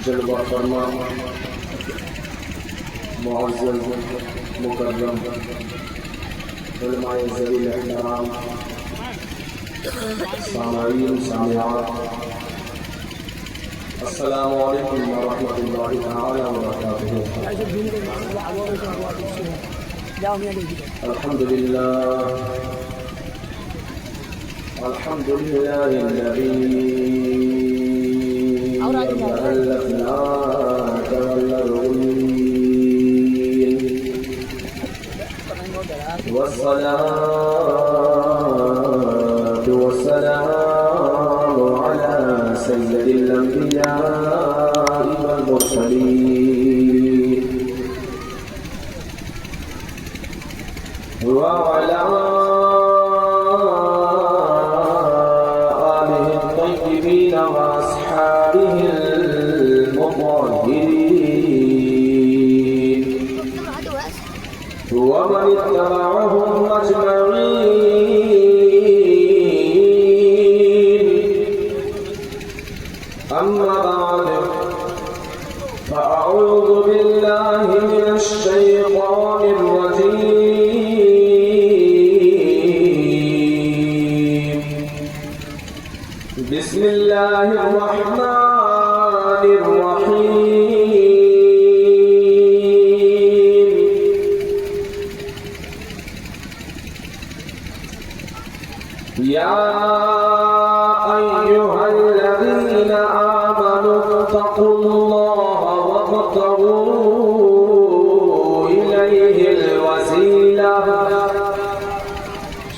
جلوہ فرما معزز مکرم علماء ذوی الاحترام سامعین سامعات، السلام علیکم ورحمۃ اللہ تعالی وبرکاتہ۔ الحمد لله الذي ألفنا والأولين، والصلاة والسلام على سيد الأنبياء والمرسلين وعلى وأصحابه المطهرين ومن اتبعهم أجمعين، أما بعد فأعوذ بالله من الشيطان الرجيم، بسم الله الرحمن الرحيم. يا أيها الذين آمنوا اتقوا الله وابتغوا إليه الوسيلة.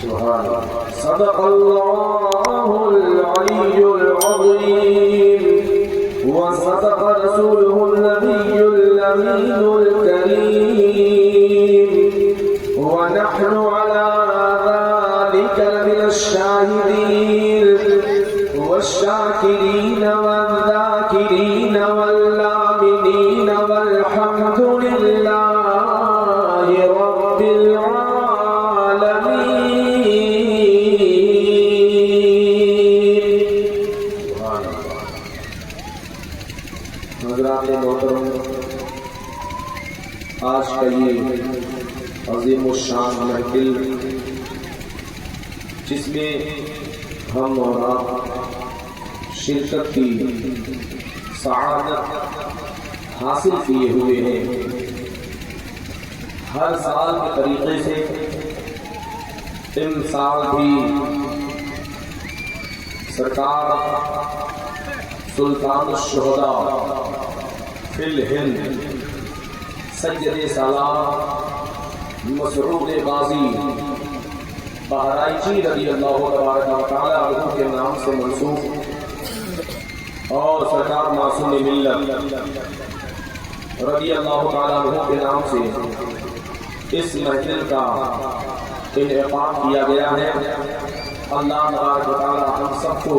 سبحان الله. صدق الله العلي العظيم وصدق رسوله النبي الأمين الكريم، ونحن على ذلك من الشاهدين والشاكرين والذاكرين والآمنين، والحمد لله رب العالمين. حضرات محترم، آج کا یہ عظیم الشان محفل جس میں ہم اور آپ شرکت کی سعادت حاصل کیے ہوئے ہیں، ہر سال کے طریقے سے ان سال بھی سرکار سلطان الشہداء فی الہند سید سالار مسعود غازی بہرائچی رضی اللہ تبارک و تعالی عنہ کے نام سے منسوب، اور سرکار معصوم ملت رضی اللہ تعالی عنہ کے نام سے اس محفل کا انعقاد کیا گیا ہے۔ اللہ تبارک و تعالی ہم سب کو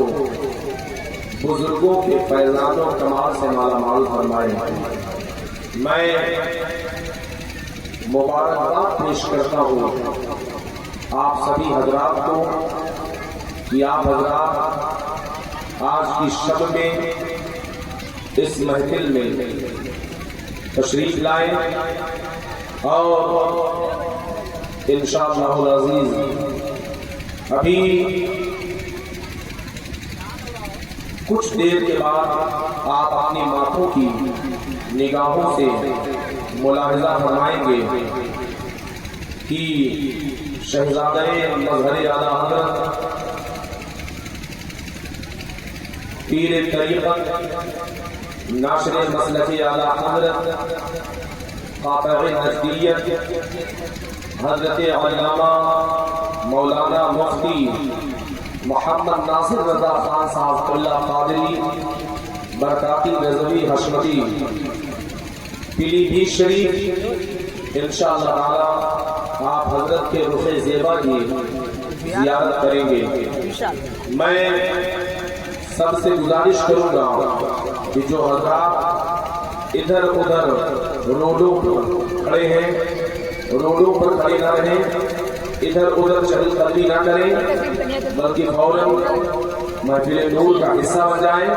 بزرگوں کے فیضان و کمال سے مالا مال فرمائے۔ میں مبارکباد پیش کرتا ہوں آپ سبھی حضرات کو کہ آپ حضرات آج کی شب میں اس محفل میں تشریف لائیں، اور انشاءاللہ العزیز ابھی کچھ دیر کے بعد آپ اپنی ماتھوں کی نگاہوں سے ملاحظہ فرمائیں گے کہ شہزادہ مظہر اعلیٰ حضرت پیر طریقت ناشر مسلک اعلیٰ حضرت قاطع نجدیت حضرت علامہ مولانا مفتی محمد ناصر رضا خان صاحب اللہ قادری برکاتی رضوی حشمتی پیلی بھیت شریف انشاءاللہ تعالی آپ حضرت کے رخ زیبا کی زیارت کریں گے۔ میں سب سے گزارش کروں گا کہ جو حضرات ادھر ادھر روڈوں پر کھڑے ہیں روڈوں پر کھڑے نہ رہیں، ادھر ادھر چہل قدمی نہ کریں، بلکہ فوراً محفل نور کا حصہ بن جائیں،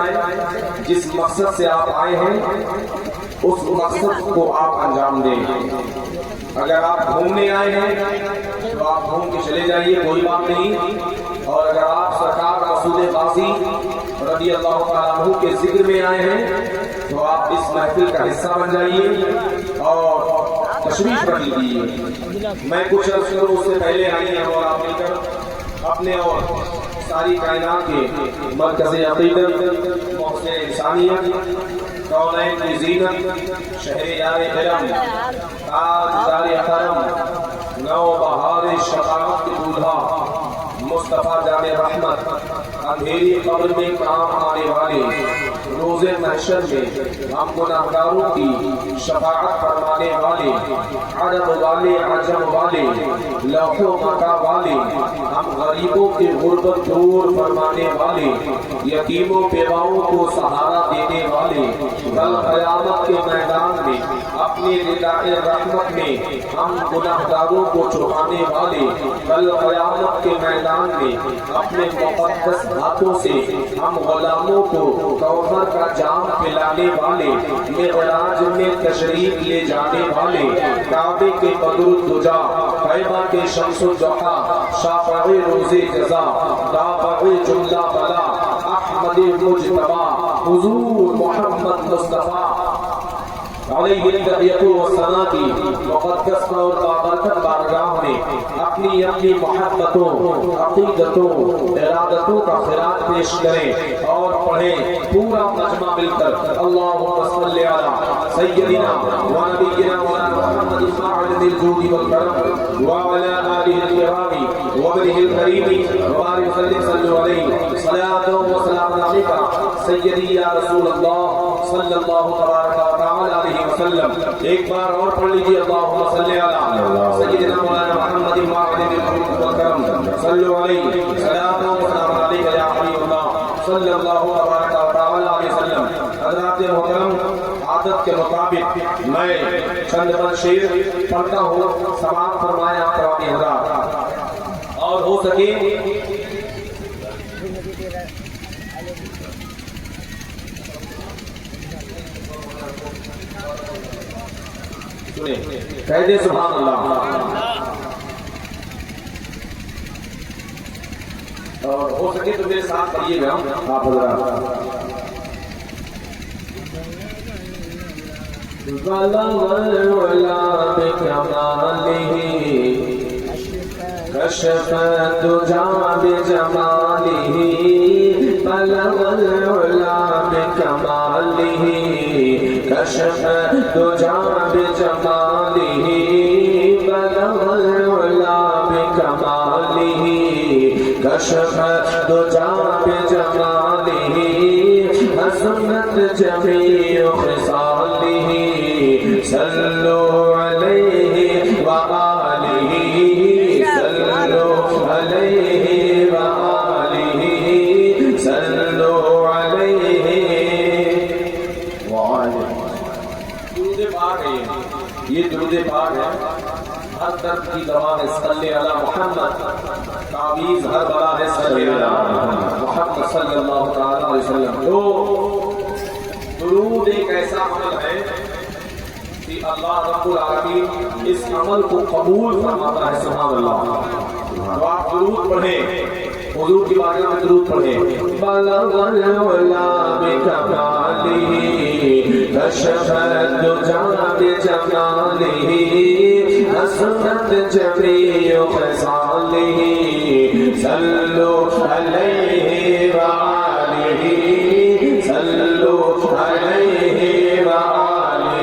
جس مقصد سے آپ آئے ہیں اس مقصد کو آپ انجام دیں۔ اگر آپ گھومنے آئے ہیں تو آپ گھوم کے چلے جائیے، کوئی بات نہیں، اور اگر آپ سرکار رسول قاضی رضی اللہ تعالیٰ عنہ کے ذکر میں آئے ہیں تو آپ اس محفل کا حصہ بن جائیے اور تشریف رکھ لیجیے۔ میں کچھ عرض کروں اس سے پہلے آئی ہیں اور آپ مل کر اپنے اور ساری کائنات کے مرکز عقیدت، محسن انسانیت، کونین کی زینت، شہر یار علم، تاجدار کرم، نو بہار شفاعت کی دولہا، مصطفیٰ جامع رحمت، اندھیری قبر میں کام آنے والے، روز محشر میں ہم گناہگاروں کی شفاعت فرمانے والے، عرب والے عجم والے، لوح و مکہ والے، ہم غریبوں کی غربت دور فرمانے والے، یتیموں بیواؤں کو سہارا دینے والے، کل قیامت کے میدان میں اپنے ردائے رحمت میں ہم گناہگاروں کو چھپانے والے، کل قیامت کے میدان میں اپنے مقدس ہاتھوں سے ہم غلاموں کو کوثر کا جام پلانے والے، معراج میں تشریف لے جانے والے، کعبے کے بدر الدجا، خیبر کے شمس الضحا، شافع روز جزا، دافع جملہ بلا، احمد مجتبی، حضور محمد مصطفیٰ علیہ التحیۃ والثناء کی مقدس اور بابرکت بارگاہ میں اپنی اپنی محبتوں، عقیدتوں، ارادتوں کا خراج پیش کریں اور پڑھیں پورا مجمع مل کر اللہم صلی علی سیدنا و نبینا محمد صاحب الجود والکرم وعلی آلہ الکرام وابنہ الکریم وبارک صلی علیہ صلاۃ و سلام علیکہ سیدی یا رسول اللہ صلی اللہ تبارک و تعالی علیہ وسلم۔ ایک بار اور پڑھ لیجیے اللہم صلی علی سیدنا مولانا محمد وعلی الجود والکرم صلی علیہ صلاۃ و سلام علیکہ یا حبیب اللہ صلی اللہ تبارک و تعالی علیہ وسلم۔ حضرات محترم، عادت کے مطابق میں چند بند شعر پڑھتا ہوں، سماعت فرمائیں آپ تمام حضرات، اور ہو سکے کہہ دے سبحان اللہ، اور ہو سکے تو میرے ساتھ پڑھیے گا آپ حضرات۔ بلغ العلا بکمالہ کشف الدجا بجمالہ، بلغ العلا بکمالہ کشف الدجا بجمالہ، بلغ العلا بکمالہ کشف الدجا بجمالہ، حسنت جمیع خصالہ، صلو علیہ وآلہ، صلو علیہ وآلہ، صلو علیہ وآلہ۔ درود پاک ہے یہ، درود پاک ہے، ہر درد کی دوا ہے صلی علی محمد، تعویذ ہر بلا ہے صلی علی محمد صلی اللہ تعالی علیہ وسلم۔ تو درود ایک ایسا عمل ہے کہ اللہ رب العالمین اس عمل کو قبول فرماتا ہے، سبحان اللہ۔ تو آپ درود پڑھیں، حضور کی بارگاہ میں درود پڑھیں۔ بلغ العلا بکمالہ کشف الدجا بجمالہ، حسنت جمیع خصالہ، صلو علیہ وآلہ، صلو علیہ وآلہ،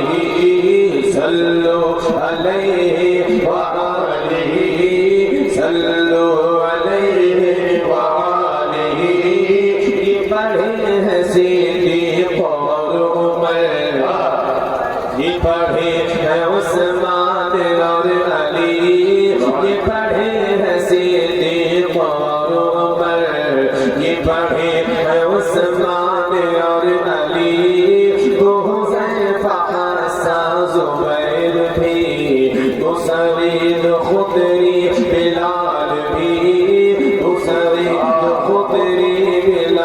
صلو علیہ وآلہ، صلو علیہ وآلہ۔ یہ پڑھے ہیں صدیق اور عمر، یہ پڑھے ہیں عثمان اور علی، یہ پڑھے ہیں صدیق اور عمر، یہ پڑھے ہیں عثمان اور علی، حذیفہ حسن زبیر بھی، سعید خدری بلال بھی، سعید خدری بلال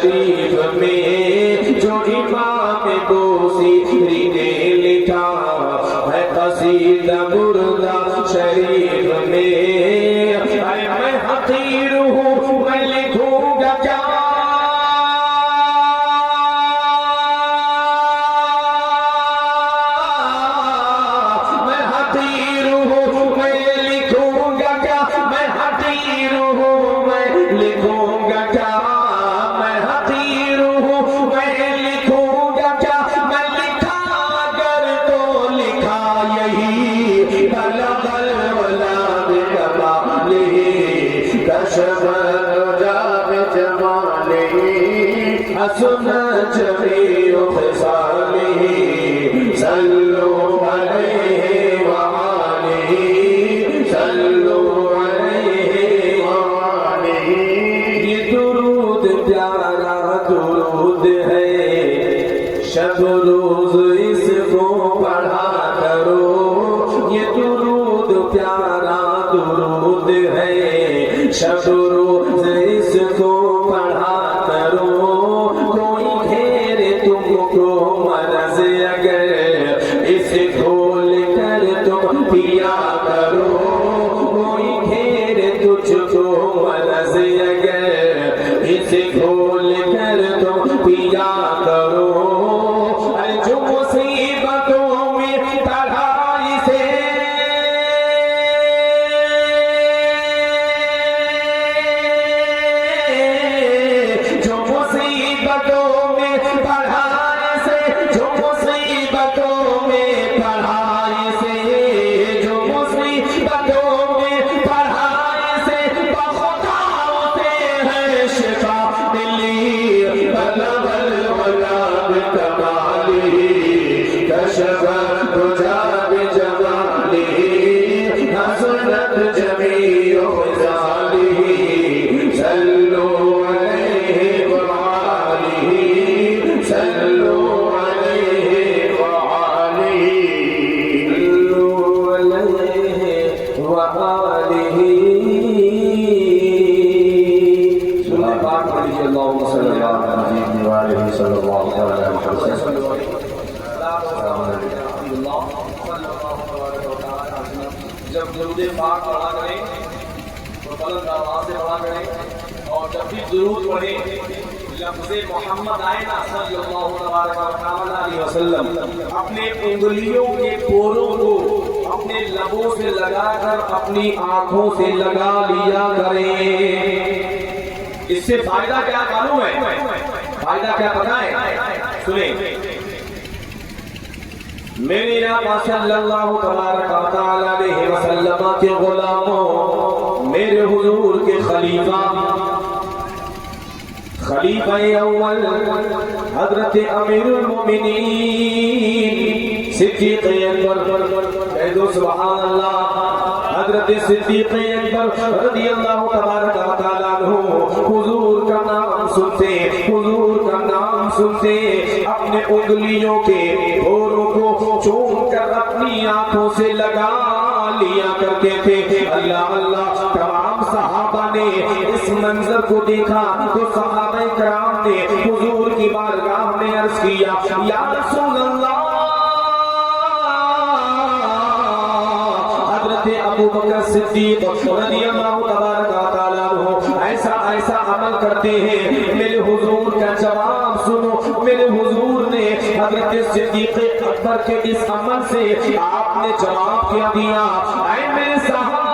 شریف میں جو امام بوصیری نے لکھا ہے قصیدہ بردہ شریف میں میں حقیر ہوں میں لکھوں گا کیا میں حقیر ہوں میں لکھوں گا کیا میں حقیر ہوں میں لکھوں گا کیا میں حقیر ہوں میں لکھوں گا کیا میں لکھا اگر تو لکھا یہی بلغ الولا بکمالہ کشف الرجا بجمالہ حسن جمیع خصالہ صلوا علیہ وآلہ صلوا علیہ وآلہ یہ درود پیارا درود ہے شب روز اس کو پڑھا کرو یہ درود پیارا درود ہے شب روز اس کو پڑھا کرو کوئی گھیرے تم کو مرض اگر اسے کھول کر تم پیا کرو کوئی گھیرے تجھ کو مرض اگر اسے کھول کر تم پیا کرو جو مصیبتوں میں تڑھائی سے جو مصیبتوں میں پڑھائی سے جو مصیبتوں میں پڑھائی سے جو مصیبتوں میں پڑھائی سے بخدا ہوتے ہیں شفا ملی بلغ الولا بکمالہ کشف الرجا بجمالہ حسنت جمیع خصالہ صلوا علیہ وآلہ صلوا علیہ وآلہ صلوا علیہ وآلہ سورہ پاک پڑھیے اللہم صلی اللہ علیہ وآلہ صلی اللہ علیہ وسلم جب درود پاک پڑھا کریں تو بلند آواز سے پڑھا کریں اور جب بھی درود پڑھیں لفظ محمد آئے نا صلی اللہ علیہ وسلم اپنے انگلیوں کے پوروں کو اپنے لبوں سے لگا کر اپنی آنکھوں سے لگا لیا کریں اس سے فائدہ کیا معلوم ہے فائدہ کیا پتہ ہے سنیں میرے آقا صلی اللہ تبارک و تعالی علیہ وسلم کے غلاموں میرے حضور کے خلیفہ اول حضرت امیر المومنین صدیق اکبر کہہ دو سبحان اللہ حضرت صدیق اکبر رضی اللہ تبارک و تعالی عنہ حضور کا نام سنتے اپنے انگلیوں کے پوروں کو چوم کر اپنی آنکھوں سے لگا لیا کرتے تھے اللہ اللہ تمام صحابہ نے اس منظر کو دیکھا تو صحابہ کرام نے حضور کی بارگاہ میں عرض کیا یا رسول اللہ حضرت ابو بکر صدیق رضی اللہ تبارک و تعالی عنہ ایسا عمل کرتے ہیں میرے حضور کا جواب سنو میرے حضور نے حضرت صدیق اکبر کے اس عمل سے آپ نے جواب کیا دیا اے میرے صحابہ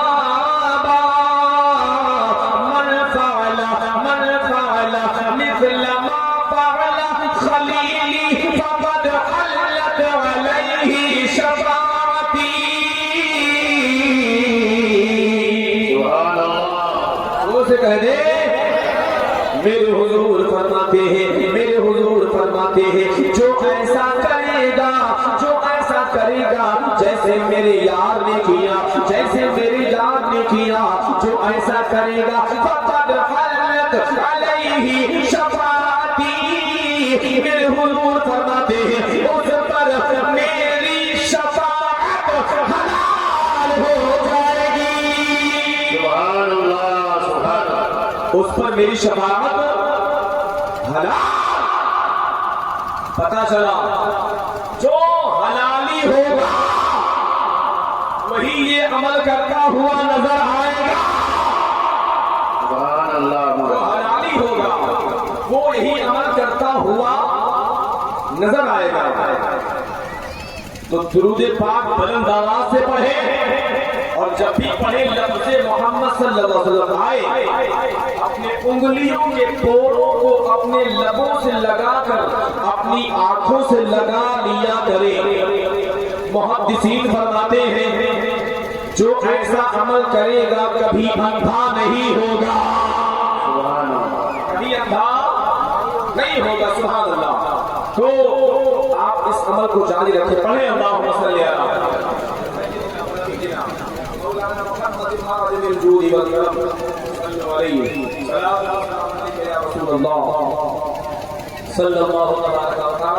من فعل مثل ما فعل خلیلی فقد حلت علیہ شفاعتی سبحان اللہ وہ سے کہہ دے میرے حضور فرماتے ہیں جو ایسا کرے گا جیسے میرے یار نے کیا جو ایسا کرے گا فقد حلت علیہ شفاعتی میرے حضور فرماتے ہیں اس پر میری شفاعت حلال ہو جائے گی سبحان اللہ اس پر میری شفاعت حلال، پتہ چلا جو حلالی ہوگا وہی یہ عمل کرتا ہوا نظر آئے گا. سبحان اللہ. جو حلالی ہوگا وہ یہی عمل کرتا ہوا نظر آئے گا. تو درود پاک بلند آواز سے پڑھے، اور جب بھی پڑھے لفظ محمد صلی اللہ علیہ وسلم آئے اپنے انگلیوں کے پوروں کو اپنے لبوں سے لگا کر اپنی آنکھوں سے لگا لیا کرے. محدثین فرماتے ہیں جو ایسا عمل کرے گا کبھی اندھا نہیں ہوگا، کبھی اندھا نہیں ہوگا. سبحان اللہ. تو آپ اس عمل کو جاری رکھیں. پڑھیں اللہم صلی علی مولانا محمد خادم الجود والکرم صلی علیہ رسول اللہ صلی اللہ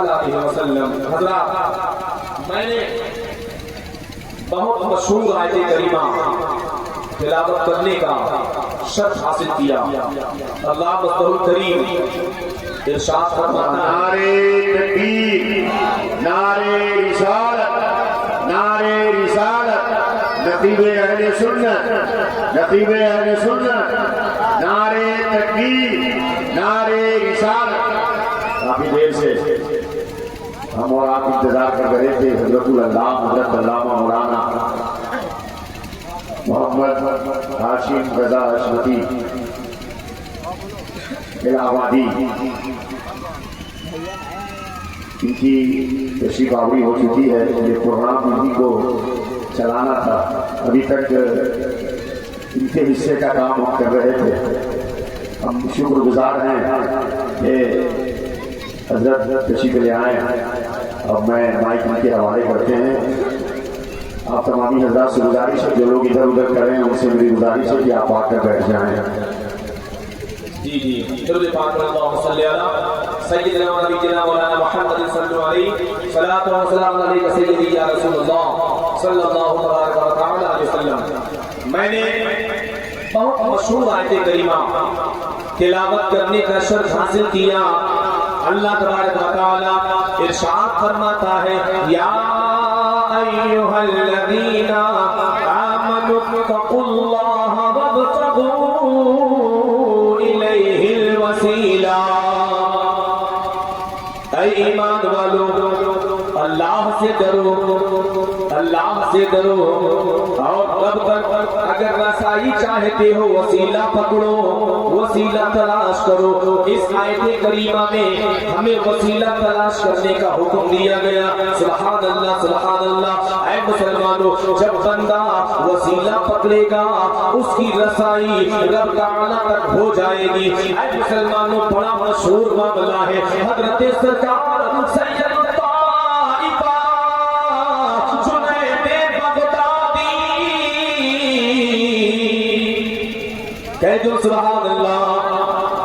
علیہ وسلم. حضرات، میں نے بہت مشہور آیت کریمہ تلاوت کرنے کا شرف حاصل کیا. اللہ مصطفی الکریم ارشاد فرماتا ہے نعرے تکبیر، نعرے رسالت، نعرے رسالت، نقیب اہل سنت، نقیب اہل سنت، نعرے تکبیر، نعرے رسالت. کافی دیر سے ہم اور آپ انتظار کر رہے تھے. حضرت اللہ حضرت علامہ مولانا محمد ہاشم رضا حشمتی الہ آبادی، ان کی تشریف آوری ہو چکی ہے. یہ پروگرام انہی کو چلانا تھا. ابھی تک ان کے حصے کا کام ہم کر رہے تھے. ہم شکر گزار ہیں کہ حضرت تشریف لے آئے. اب میں مائک ان کے حوالے کرتے ہیں. آپ تمامی حضرات سے گزارش ہے، جو لوگ ادھر ادھر کر رہے ہیں ان سے میری گزارش ہے کہ آپ آ کر بیٹھ جائیں. جی درود پاک اللہم صلی علی سیدنا و نبینا مولانا محمد صلی اللہ علیہ صلاۃ و سلام علیک سیدی یا رسول اللہ صلی اللہ تبارک و تعالی علیہ وسلم. میں نے بہت مشہور آیت کریمہ تلاوت کرنے کا شرف حاصل کیا. اللہ تبارک و تعالی ارشاد فرماتا ہے یا ایھا الذین آمنوا اتقوا اللہ وابتغوا الیہ الوسیلہ. اے ایمان والو، اللہ سے ڈرو، اللہ سے ڈرو، اور کب تک؟ اگر رسائی چاہتے ہو وسیلہ پکڑو، وسیلہ تلاش کرو. اس آیت کریمہ میں ہمیں وسیلہ تلاش کرنے کا حکم دیا گیا. سبحان اللہ سبحان اللہ. اے مسلمانوں، جب بندہ وسیلہ پکڑے گا اس کی رسائی رب تعالیٰ تک ہو جائے گی. اے مسلمانوں، بڑا مشہور معاملہ ہے. حضرت سرکار سید الطائفہ جنید بغدادی، کہہ دو سبحان اللہ.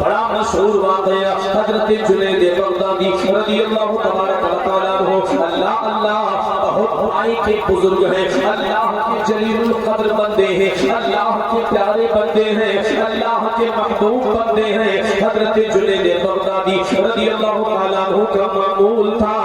بڑا مشہور واقعہ حضرت جنید بغدادی رضی اللہ تبارک و تعالیٰ عنہ. اللہ اللہ، بہت بھائی کے بزرگ ہیں، اللہ کے جلیل القدر بندے ہیں، اللہ کے پیارے بندے ہیں، اللہ کے محبوب بندے ہیں. حضرت جنید بغدادی رضی اللہ تعالیٰ عنہ کا معمول تھا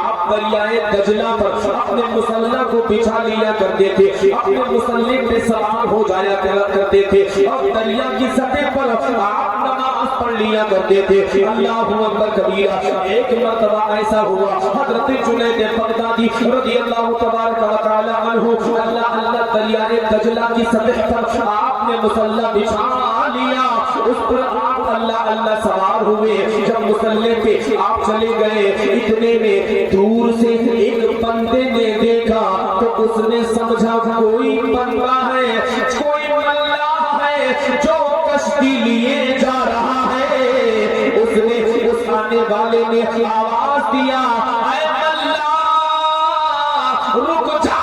آپ دریائے دجلہ پر اپنے مسلح کو بچھا لیا کرتے تھے، اپنے مسلح پہ سوار ہو جایا کرتے تھے، اور دریا کی سطح پر آپ نماز پڑھ لیا کرتے تھے. اللہ اکبر کبیرہ. ایک مرتبہ ایسا ہوا حضرت جنید بغدادی رضی اللہ تبارک و تعالی عنہ اللہ اللہ دریائے دجلہ کی سطح پر آپ نے مسلح بچھا لیا. اس پر آپ اللہ اللہ سوار ہوئے. جب مسلح پہ آپ چلے گئے، اتنے میں دور سے ایک بندے نے دیکھا تو اس نے سمجھا کوئی بندہ ہے، کوئی ملہ ہے جو کشتی لیے جا رہا ہے. اس نے اس آنے والے نے آواز دیا، اے ملہ رک جا،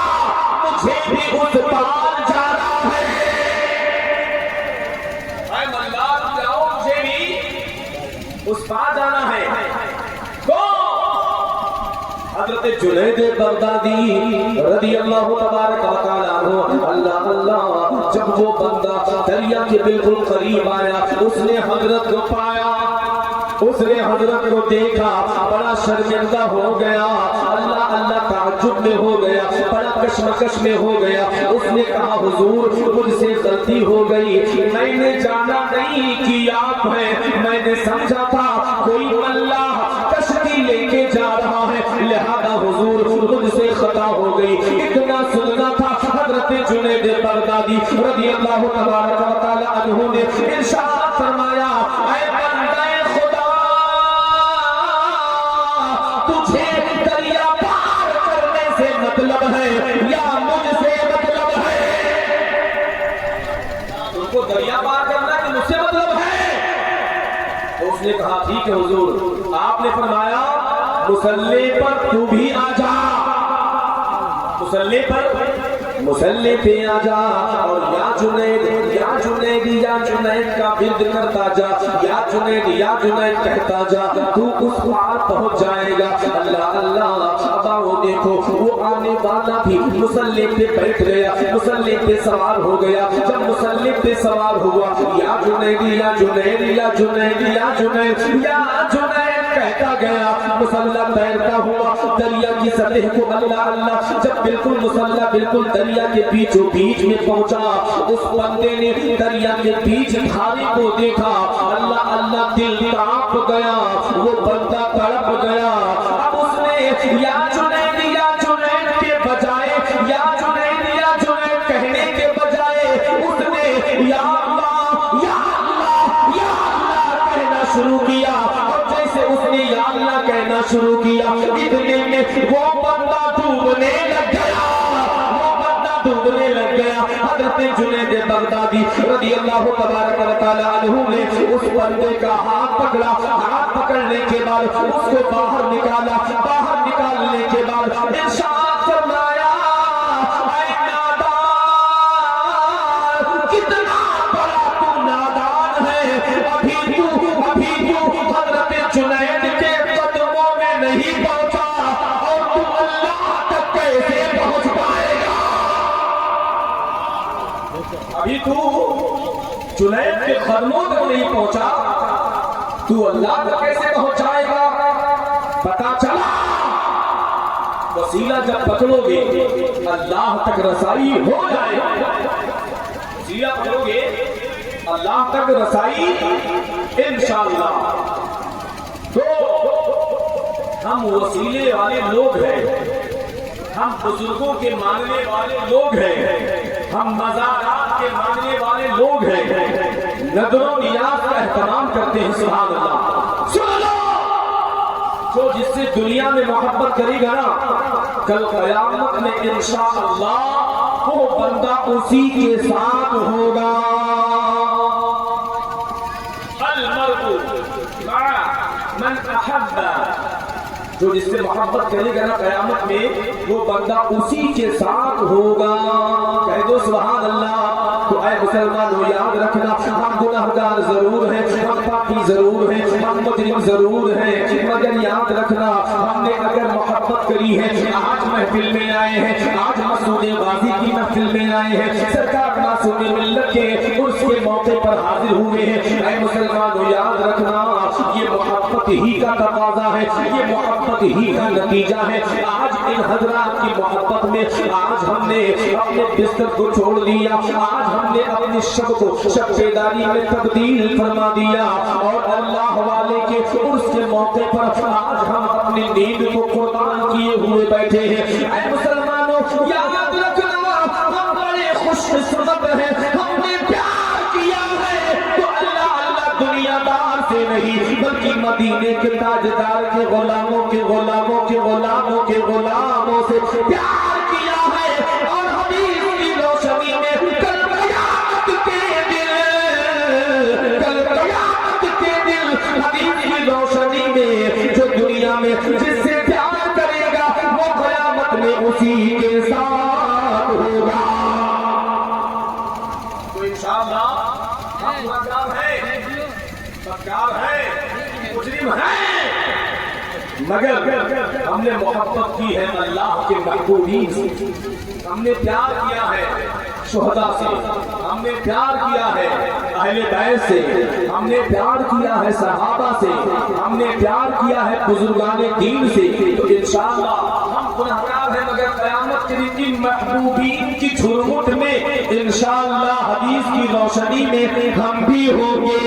مجھے بھی اس پار جانا ہے. اے ملہ رک جاؤ، مجھے بھی اس پار جانا ہے. تو حضرت جنید بغدادی رضی اللہ تبارک و تعالیٰ عنہ اللہ اللہ، جب وہ بندہ دریا کے بالکل قریب آیا، اس نے حضرت کو پایا. اس نے حضرت کو دیکھا، بڑا شرمندہ ہو گیا، اللہ اللہ تعجب میں ہو گیا، بڑا کشمکش میں ہو گیا۔ اس نے کہا حضور مجھ سے غلطی ہو گئی، میں نے جانا نہیں کہ آپ ہیں، میں نے سمجھا تھا کوئی ملاح کشتی لے کے جا رہا ہے، لہذا حضور مجھ سے خطا ہو گئی۔ اتنا سننا تھا حضرت جنید بغدادی رضی اللہ تبارک و تعالی عنہ نے ارشاد فرمایا، اے بندہ خدا، تجھے دریا پار کرنے سے مطلب ہے یا مجھ سے مطلب ہے؟ تم کو دریا پار کرنا کہ مجھ سے مطلب ہے؟ تو اس نے کہا ٹھیک ہے حضور۔ آپ نے فرمایا مصلی پر تو بھی آ جا، مصلی پہ آ جا، اور یا جنید یا جنید یا جنید کا ورد کرتا جا، یا جنید یا جنید کہتا جا، تو اس پار پہنچ جائے گا۔ اللہ اللہ، اباؤ دیکھو وہ آنے والا بھی مصلی پہ بیٹھ گیا، مصلی پہ سوار ہو گیا۔ جب مصلی پہ سوار ہوا، یا جنید یا جنید یا جنید یا جنید یا جنید کہتا گیا، مسلح تیرتا ہوا دریا کی سطح کو اللہ اللہ۔ جب بالکل مسلح بالکل دریا کے بیچوں بیچ میں پہنچا، اس بندے نے دریا کے بیچ کھانے کو دیکھا، اللہ اللہ دل کانپ گیا، وہ بندہ تڑپ گیا۔ اب اس نے یا جنید کے بجائے، یا جنید کہنے کے بجائے اس نے یا اللہ یا اللہ یا اللہ کہنا شروع کیا۔ اس نے یا اللہ کہنا شروع کیا، اتنے میں وہ بندہ ڈوبنے لگ گیا، وہ بندہ ڈوبنے لگ گیا۔ حضرت جنید بغدادی رضی اللہ تبارک و تعالی عنہ نے اس بندے کا ہاتھ پکڑا، ہاتھ پکڑنے کے بعد اس کو باہر نکالا، باہر نکالنے کے بعد ارشاد فرمایا، اے نادان، کتنا بڑا تو نادان ہے، ابھی تو حضرت جنید کے قدموں میں نہیں پہنچا، اور تو اللہ تک کیسے پہنچ پائے گا؟ ابھی تو جنید کے قدموں تک نہیں پہنچا، تو اللہ تک کیسے پہنچائے گا؟ پتا چلا وسیلہ جب پکڑو گے اللہ تک رسائی ہو جائے گا، وسیلہ پکڑو گے اللہ تک رسائی انشاءاللہ۔ تو ہم وسیلے والے لوگ ہیں، ہم بزرگوں کے ماننے والے لوگ ہیں، ہم مزارات کے ماننے والے لوگ ہیں، نذر و نیاز کا اہتمام کرتے ہیں۔ سبحان اللہ، سن لو، جو جس سے دنیا میں محبت کرے گا نا، کل قیامت میں انشاءاللہ وہ بندہ اسی کے ساتھ ہوگا۔ من احب، جو جس سے محبت کرے گا نا قیامت میں وہ بندہ اسی کے ساتھ ہوگا۔ کہہ دو سبحان اللہ۔ تو اے مسلمانوں یاد رکھنا، ہم گناہگار ضرور ہیں، ہم پاپی ضرور ہیں، ہم مجرم ضرور ہیں، مگر یاد رکھنا ہم نے اگر محبت کری ہے، آج محفل میں آئے ہیں، آج مسعود غازی کی محفل میں آئے ہیں، سرکار معصوم ملت کے عرس کے موقع پر حاضر ہوئے ہیں، اے مسلمانوں یاد رکھنا یہ محبت ہی کا تقاضا ہے، یہ محبت ہی کا نتیجہ ہے۔ آج ان حضرات کی محبت میں آج ہم نے اپنے بستر کو چھوڑ دیا، آج ہم نے اپنی شب کو شب بیداری میں تبدیل فرما دیا، اور اللہ والے کے عرس کے موقع پر آج ہم اپنی نیند کو قربان کیے ہوئے بیٹھے ہیں۔ اے مسلمانوں یاد رکھنا ہم بڑے خوش قسمت ہیں، ہم نے پیار کیا ہے تو اللہ اللہ دنیا دار سے نہیں بلکہ مدینے کے تاجدار کے غلاموں کے غلاموں کے غلاموں کے غلاموں سے پیار کیا ہے۔ اور حدیث کی روشنی میں کل قیامت کے دن حدیث کی روشنی میں جو دنیا میں جس سے پیار کرے گا وہ قیامت میں اسی کے ساتھ ہوگا۔ تو انشاءاللہ ہم گناہگار ہیں، بدکار ہیں، مجرم ہیں، مگر ہم نے محبت کی ہے اللہ کے محبوبین سے، ہم نے پیار کیا ہے شہداء سے، ہم نے پیار کیا ہے اہل بیت سے، ہم نے پیار کیا ہے صحابہ سے، ہم نے پیار کیا ہے بزرگان دین سے، تو انشاءاللہ ہم گنہگار ہیں مگر قیامت کے دن ان محبوبین کی جھرمٹ میں انشاءاللہ حدیث کی روشنی میں ہم بھی ہوں گے،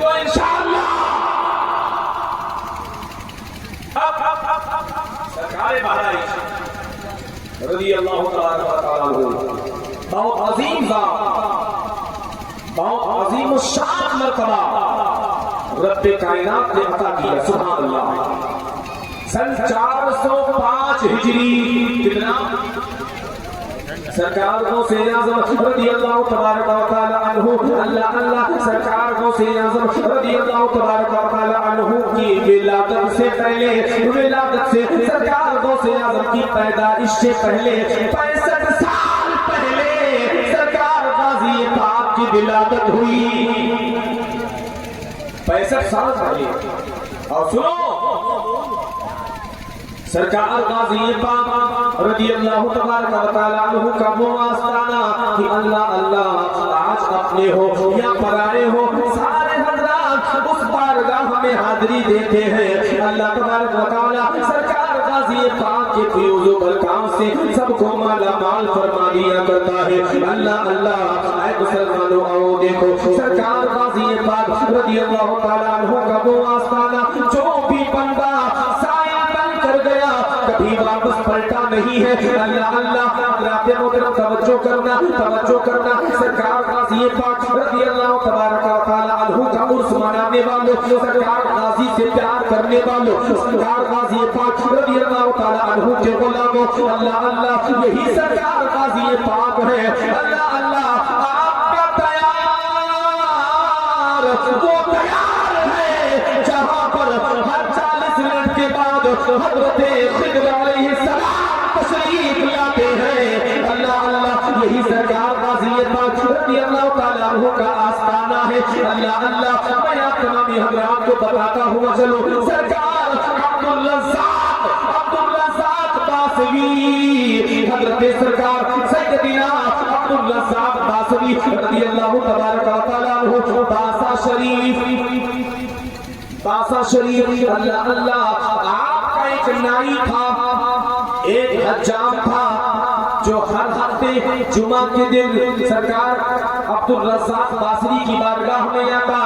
تو انشاءاللہ سرکار بہرائچ رضی اللہ تعالیٰ عنہ بہت عظیم ذات، بہت عظیم الشان مرتبہ رب کائنات نے عطا کیا، سبحان اللہ۔ سن 405 ہجری کتنا سرکار کو سے اعظم رضی اللہ تبارک و تعالی عنہ، اللہ اللہ سرکار کو سے اعظم رضی اللہ تبارک و تعالی عنہ کی ولادت سے پہلے، ولادت سے سرکار کو سے اعظم کی پیدائش سے پہلے 65 سال پہلے سرکار غازی پاک کی ولادت ہوئی، 65 سال پہلے۔ اور سنو سرکار غازی پاک رضی اللہ تبارک و تعالی عنہ کا وہ آستانہ کہ اللہ اللہ آج اپنے ہو یا پرائے ہو سارے حضرات اس بارگاہ میں حاضری دیتے ہیں، اللہ تبارک و تعالی سرکار غازی پاک کے فیوز و برکام سے سب کو مالا مال فرما دیا کرتا ہے، اللہ اللہ اے مسلمانوں آؤ دیکھو سرکار غازی پاک رضی اللہ تعالی عنہ کا وہ آستانہ جو بھی بندہ گیا کبھی واپس پلٹا نہیں ہے، اللہ اللہ حضرات محترم توجہ کرنا، توجہ کرنا، سرکار غازی پاک رضی اللہ تبارک و تعالی عنہ کا عرس منانے والوں، سرکار غازی سے پیار کرنے والوں، سرکار غازی پاک رضی اللہ تعالی عنہ کے غلاموں، اللہ اللہ یہی سرکار غازی پاک ہے، اللہ اللہ آپ کا تیار وہ تیار ہے جہاں پر ہر 40 منٹ کے بعد حضرت خضر علیہ السلام تشریف لاتے ہیں، اللہ اللہ یہی سرکار غازی پاک رضی اللہ تعالیٰ عنہ کا آستانہ ہے، اللہ اللہ میں آپ تمامی حضرات کو بتاتا ہوں چلو سرکار عبدالرزاق باسوی، حضرت سرکار سیدنا عبدالرزاق باسوی رضی اللہ تبارک و تعالیٰ عنہ باسا شریف اللہ اللہ آپ کا ایک نائی تھا، ایک حجام تھا جو ہر ہفتے جمعہ کے دن سرکار عبدالرزاق باسری کی بارگاہ میں آتا،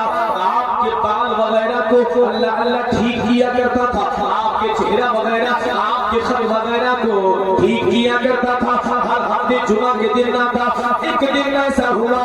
آپ کے بال وغیرہ کو اللہ اللہ ٹھیک کیا کرتا تھا، آپ کے چہرہ وغیرہ آپ کے خط وغیرہ کو ٹھیک کیا کرتا تھا، ہر ہفتے جمعہ کے دن آتا۔ ایک دن ایسا ہوا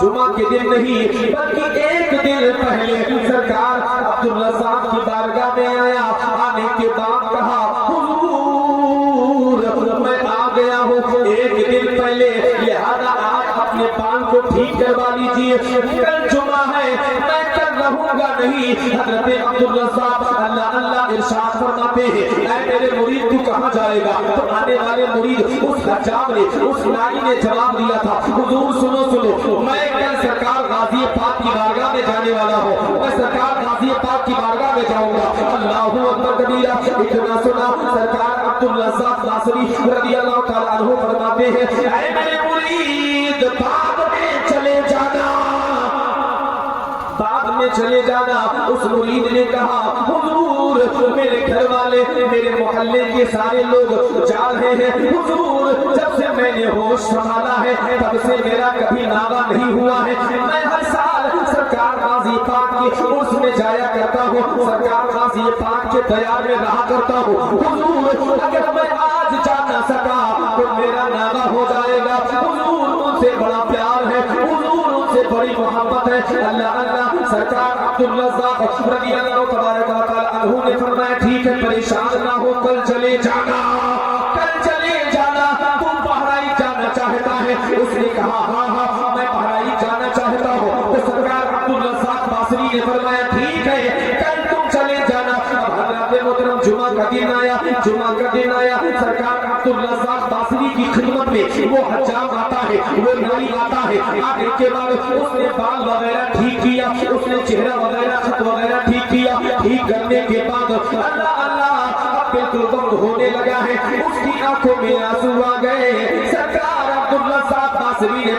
جمعہ کے دن نہیں بلکہ ایک دن پہلے سرکار عبدالرزاق کی بارگاہ میں آیا، آنے کے بعد کہا حضور میں آ گیا ہوں ایک دن پہلے، لہذا آپ اپنے پان کو ٹھیک کروا لیجئے، کل جمعہ ہے میں کل رہوں گا نہیں۔ حضرت عبدالرزاق اللہ اللہ ارشاد فرماتے ہیں اے میرے مرید تو کہاں جائے گا؟ تو آنے والے مرید اس حجام نے اس نائی نے جواب دیا تھا حضور سنو سنو میں کل سرکار غازی پاک کی بارگاہ میں جانے والا ہوں، میں سرکار غازی پاک کی بارگاہ میں جاؤں گا۔ اللہ اکبر کبیرہ، اتنا سنا سرکار عبدالرزاق باسری رضی اللہ تعالیٰ عنہ فرماتے ہیں اے میرے مرید بعد میں چلے جانا، بعد میں چلے جانا۔ اس مرید نے کہا حضور میرے گھر والے میرے محلے کے سارے لوگ جا رہے ہیں، حضور جب سے میں نے ہوش سنبھالا ہے تب سے میرا کبھی ناغہ نہیں ہوا ہے، میں ہر سال سرکار غازی پاک کے عرس میں جایا کرتا ہوں، سرکار غازی پاک کے دیار میں رہا کرتا ہوں، حضور اگر میں آج جا نہ سکا تو میرا ناغہ ہو جائے گا، حضور ان سے بڑا پیار ہے، حضور ان سے بڑی محبت ہے۔ اللہ اللہ سرکار عبدالرزاق رضی اللہ تبارک و تعالی عنہ نے فرمایا ٹھیک ہے پریشان نہ ہو کل چلے جانا، کل چلے جانا، تم بہرائچ جانا چاہتا ہے؟ اس نے کہا ہاں ہاں میں بہرائچ جانا چاہتا ہوں۔ تو سرکار عبدالرزاق باسری نے فرمایا ٹھیک ہے کل تم چلے جانا۔ اب حضرات محترم جمعہ کا دن آیا، جمعہ کا دن آیا، سرکار عبدالرزاق باسری کی خدمت میں وہ حجام آتا ہے، وہ نائی آتا ہے، آنے کے بعد اس نے بال وغیرہ ٹھیک کیا، اس نے چہرہ وغیرہ خط وغیرہ ٹھیک کیا، ٹھیک کرنے کے بعد اللہ اللہ اب بالکل وقت ہونے لگا ہے، اس کی آنکھوں میں آنسو آ گئے، سرکار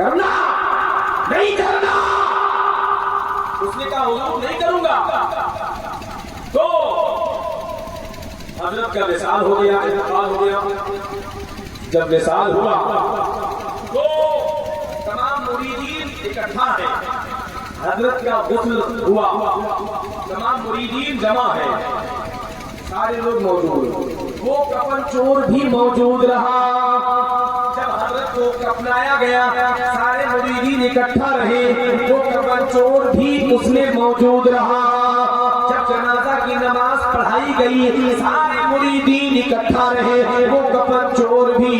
کرنا نہیں کرنا؟ اس نے کہا حضور نہیں کروں گا۔ تو حضرت کا وصال ہو گیا، انتقال ہو گیا۔ جب وصال ہوا تو تمام مریدین اکٹھا ہیں، حضرت کا غسل ہوا، تمام مریدین جمع ہیں، سارے لوگ موجود، وہ کفن چور بھی موجود رہا۔ جب حضرت کو کفنایا گیا سارے مریدین اکٹھا رہے، وہ کفن چور بھی اس میں موجود رہا۔ جب جنازہ کی نماز پڑھائی گئی سارے مریدین اکٹھا رہے، وہ کفن چور بھی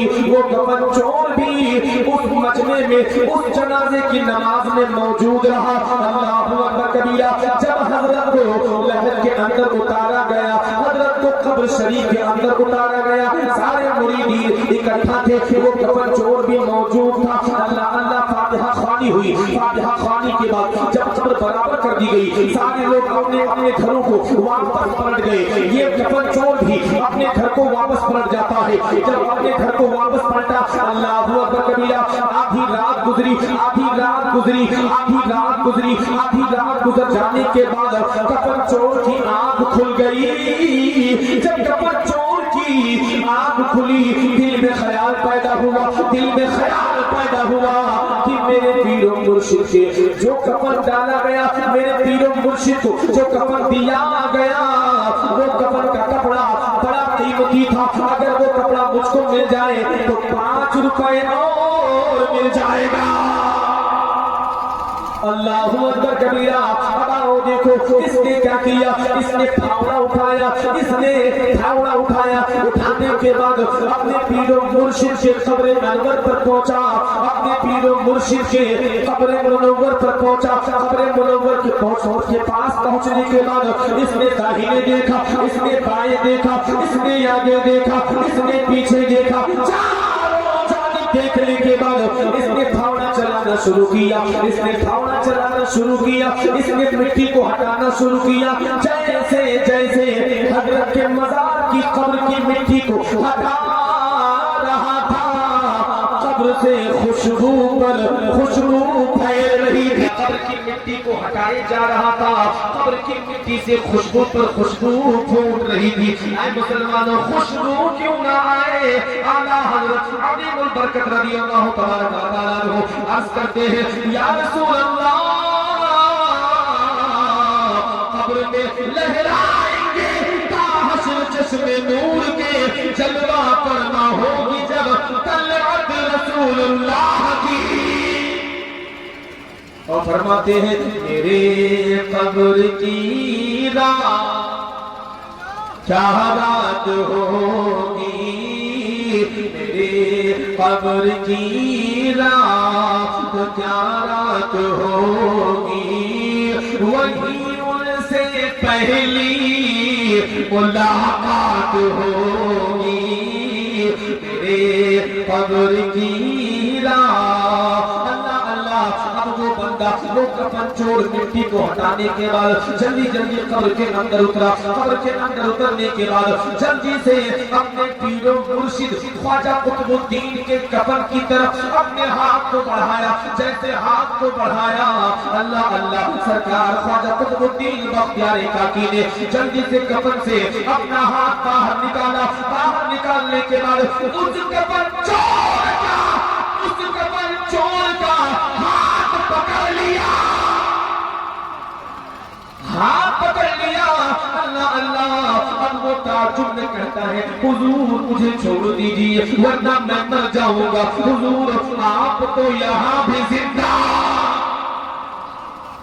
اس مجمع میں اس جنازے کی نماز میں موجود رہا۔ اللہ اکبر کبیرہ۔ جب حضرت کو لحد کے اندر اتارا گیا، حضرت کو قبر شریف کے اندر اتارا گیا، سارے مریدین اکٹھا تھے، وہ کفن چور بھی موجود تھا۔ اللہ اللہ فاتحہ خوانی ہوئی، فاتحہ خوانی کے بعد جب قبر برابر کر دی گئی، سارے لوگ اپنے اپنے گھروں کو واپس پلٹ گئے۔ یہ کفن چور بھی اپنے گھر کو واپس پلٹ جاتا ہے۔ جب اپنے گھر کو واپس پلٹا، اللہ اکبر کبیرہ، آدھی رات گزری، آدھی رات گزر جانے کے بعد کفن چور کی آنکھ کھل گئی۔ جب کفن چور کی آنکھ کھلی، دل میں خیال پیدا ہوا کہ میرے پیر و مرشد کے جو کفن ڈالا گیا، میرے پیر و مرشد کو جو کفن دیا گیا، وہ کفن کا کپڑا بڑا قیمتی تھا، اگر وہ کپڑا مجھ کو مل جائے تو 5 روپے اور مل جائے گا۔ اللہ اکبر کبیرہ۔ اب آؤ دیکھو اس نے کیا کیا، اس نے پھاوڑا اٹھایا، اٹھانے کے بعد اپنے پیر و مرشد کے قبر منور پر پہنچا، اپنے پیر و مرشد کے قبر منور پر پہنچا۔ قبر منور کے پاس پہنچنے کے بعد اس نے داہنے دیکھا، اس نے بائیں دیکھا، اس نے آگے دیکھا، اس نے پیچھے دیکھا، چاروں جانب دیکھنے کے بعد اس نے پھاوڑا چلانا شروع کیا، اس نے مٹی کو ہٹانا شروع کیا، جیسے حضرت کے مزار کی قبر کی مٹی کو ہٹا رہا تھا، قبر سے خوشبو پھیل رہی تھی۔ قبر کی مٹی کو ہٹائے جا رہا تھا، قبر کی مٹی سے خوشبو پر خوشبو پھوٹ رہی تھی۔ اے مسلمانوں، خوشبو کیوں نہ آئے؟ اعلیٰ حضرت عظیم البرکت رضی اللہ تبارک و تعالیٰ عنہ عرض کرتے ہیں، یا رسول اللہ، قبر میں لہرائیں گے تا حشر چشم نور کے، جلوہ کرنا ہوگی جب طلعت رسول اللہ کی۔ اور فرماتے ہیں، میرے قبر کی رات کیا رات ہوگی، میرے قبر کی رات کیا رات ہوگی، وہی ان سے پہلی ملاقات ہوگی، میرے قبر کی رات۔ اب وہ بندہ، وہ کفن چور مٹی کو ہٹانے کے بعد جلدی قبر کے اندر اترا۔ قبر کے اندر اترنے کے بعد جلدی سے اپنے پیر و مرشد خواجہ قطب الدین کے کفن کی طرف اپنے ہاتھ کو بڑھایا۔ جیسے ہاتھ کو بڑھایا، اللہ اللہ، سرکار خواجہ قطب الدین بختیار کاکی نے جلدی سے کفن سے اپنا ہاتھ باہر نکالا۔ باہر نکالنے کے بعد اس کفن چور کا ہاتھ پکڑ لیا۔ اللہ اللہ، اب وہ تعجب میں کہتا ہے، حضور مجھے چھوڑ دیجیے ورنہ میں مر جاؤں گا۔ حضور آپ تو یہاں بھی زندہ،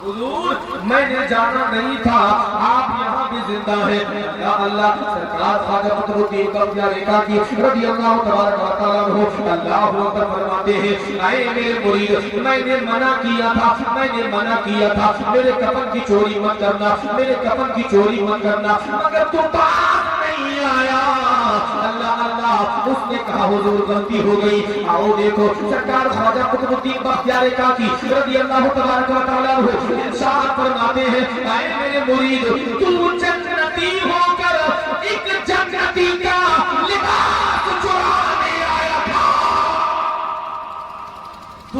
حضور میں نے جانا نہیں تھا، آپ یہاں بھی زندہ ہیں۔ اللہ اللہ، سرکار خواجہ قطب الدین بختیار کاکی رضی اللہ تبارک و تعالیٰ عنہ اللہ اکبر فرماتے ہیں، اے میرے مرید، میں نے منع کیا تھا میرے کفن کی چوری مت کرنا، مگر تو پاس نہیں آیا۔ اللہ اللہ، اس نے کہا حضور غلطی ہو گئی۔ آؤ دیکھو، سرکار خواجہ قطب الدین بختیار کاکی رضی اللہ تبارک و تعالیٰ عنہ ارشاد فرماتے ہیں، اے میرے مرید، تو جنتی ہو کر ایک جنتی کا لباس چرانے آیا تھا، تو